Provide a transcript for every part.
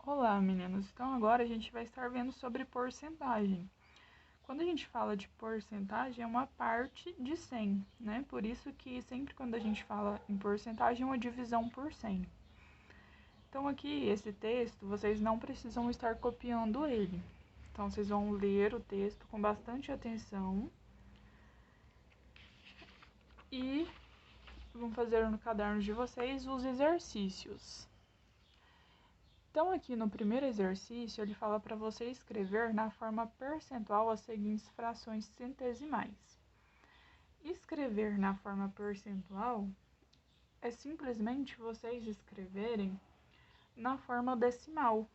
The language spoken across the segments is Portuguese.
Olá, meninos. Então, agora a gente vai estar vendo sobre porcentagem. Quando a gente fala de porcentagem, é uma parte de 100, né? Por isso que sempre quando a gente fala em porcentagem, é uma divisão por 100. Então, aqui, esse texto, vocês não precisam estar copiando ele. Então, vocês vão ler o texto com bastante atenção e vão fazer no caderno de vocês os exercícios. Então, aqui no primeiro exercício, ele fala para você escrever na forma percentual as seguintes frações centesimais. Escrever na forma percentual é simplesmente vocês escreverem na forma decimal.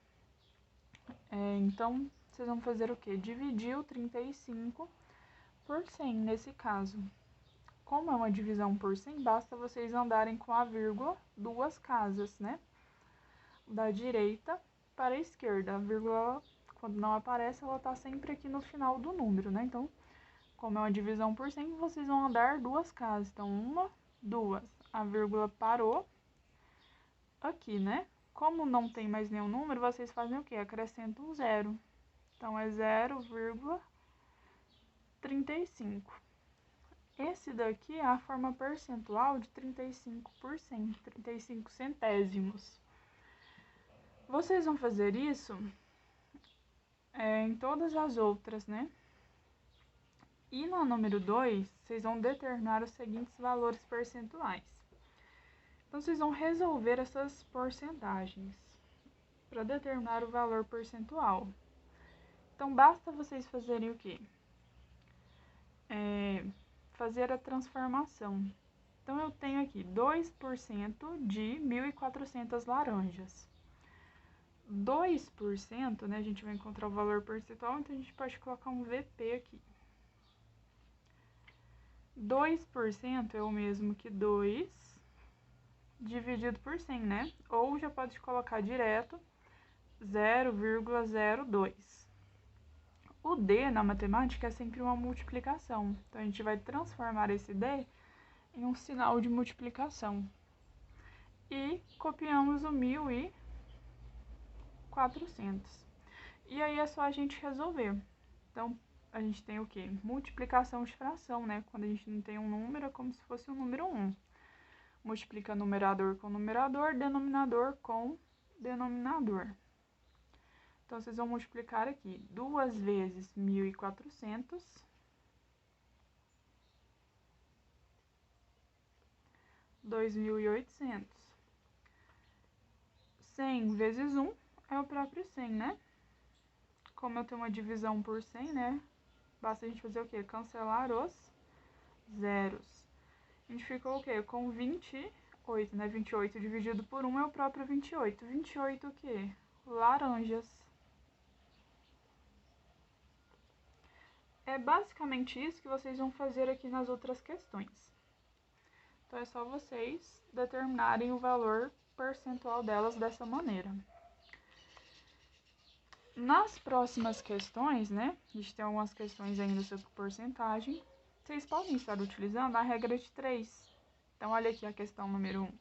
Então, vocês vão fazer o quê? Dividir o 35 por 100, nesse caso. Como é uma divisão por 100, basta vocês andarem com a vírgula duas casas, né? Da direita para a esquerda. A vírgula, quando não aparece, ela está sempre aqui no final do número, né? Então, como é uma divisão por 100, vocês vão andar duas casas. Então, uma, duas. A vírgula parou aqui, né? Como não tem mais nenhum número, vocês fazem o quê? Acrescentam um zero. Então, é 0,35. Esse daqui é a forma percentual de 35%, 35 centésimos. Vocês vão fazer isso em todas as outras, né? E no número 2, vocês vão determinar os seguintes valores percentuais. Então, vocês vão resolver essas porcentagens para determinar o valor percentual. Então, basta vocês fazerem o quê? Fazer a transformação. Então, eu tenho aqui 2% de 1.400 laranjas. 2%, né, a gente vai encontrar o valor percentual, então a gente pode colocar um VP aqui. 2% é o mesmo que 2 dividido por 100, né? Ou já pode colocar direto 0,02. O D na matemática é sempre uma multiplicação. Então, a gente vai transformar esse D em um sinal de multiplicação. E copiamos o 1.400. E aí é só a gente resolver. Então, a gente tem o quê? Multiplicação de fração, né? Quando a gente não tem um número, é como se fosse um número 1. Multiplica numerador com numerador, denominador com denominador. Então, vocês vão multiplicar aqui 2 vezes 1.400, 2.800. 100 vezes 1 é o próprio 100, né? Como eu tenho uma divisão por 100, né? Basta a gente fazer o quê? Cancelar os zeros. A gente ficou o quê? Com 28, né? 28 dividido por 1 é o próprio 28. 28 o quê? Laranjas. É basicamente isso que vocês vão fazer aqui nas outras questões. Então, é só vocês determinarem o valor percentual delas dessa maneira. Nas próximas questões, né, a gente tem algumas questões ainda sobre porcentagem, vocês podem estar utilizando a regra de 3. Então, olha aqui a questão número 1.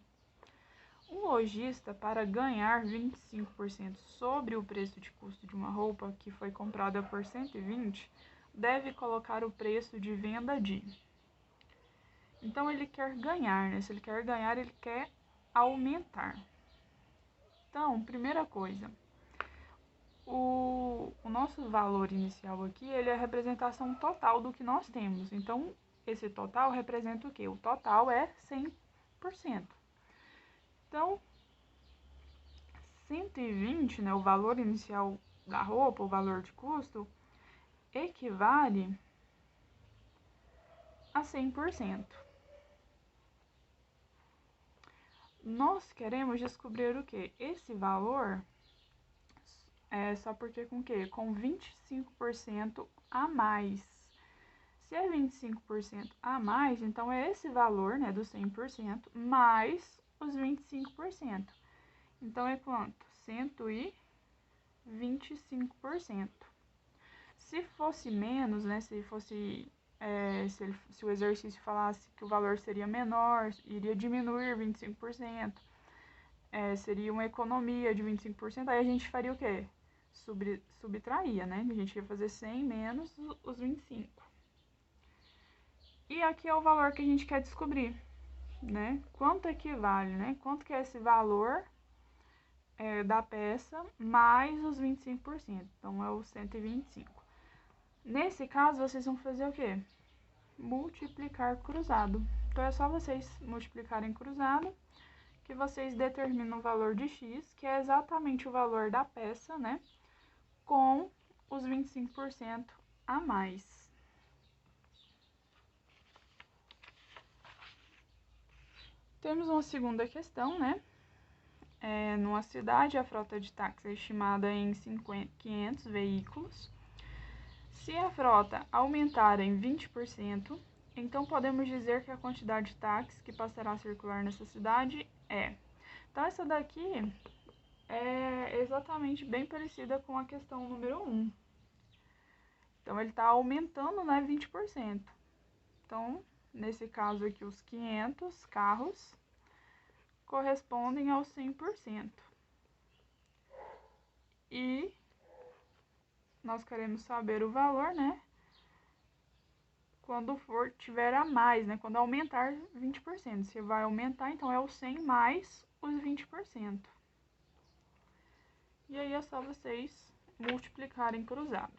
Um lojista, para ganhar 25% sobre o preço de custo de uma roupa que foi comprada por 120, deve colocar o preço de venda de... Então, ele quer ganhar, né? Se ele quer ganhar, ele quer aumentar. Então, primeira coisa, o nosso valor inicial aqui, ele é a representação total do que nós temos. Então, esse total representa o quê? O total é 100%. Então, 120, né, o valor inicial da roupa, o valor de custo, equivale a 100%. Nós queremos descobrir o quê? Esse valor é só porque com o quê? Com 25% a mais. Se é 25% a mais, então é esse valor, né, do 100%, mais os 25%. Então, é quanto? 125%. Se fosse menos, né, se o exercício falasse que o valor seria menor, iria diminuir 25%. seria uma economia de 25%, aí a gente faria o quê? Subtraía, né? A gente ia fazer 100 menos os 25. E aqui é o valor que a gente quer descobrir, né? Quanto equivale, né? Quanto que é esse valor da peça mais os 25%. Então, é o 125. Nesse caso, vocês vão fazer o quê? Multiplicar cruzado. Então, é só vocês multiplicarem cruzado que vocês determinam o valor de x, que é exatamente o valor da peça, né? Com os 25% a mais. Temos uma segunda questão, né? Numa cidade, a frota de táxi é estimada em 500 veículos. Se a frota aumentar em 20%, então podemos dizer que a quantidade de táxis que passará a circular nessa cidade é. Então, essa daqui é exatamente bem parecida com a questão número 1. Então, ele está aumentando, né, 20%. Então, nesse caso aqui, os 500 carros correspondem aos 100%. E nós queremos saber o valor, né? Quando tiver a mais, né? Quando aumentar 20%. Se vai aumentar, então é o 100 mais os 20%. E aí é só vocês multiplicarem cruzado.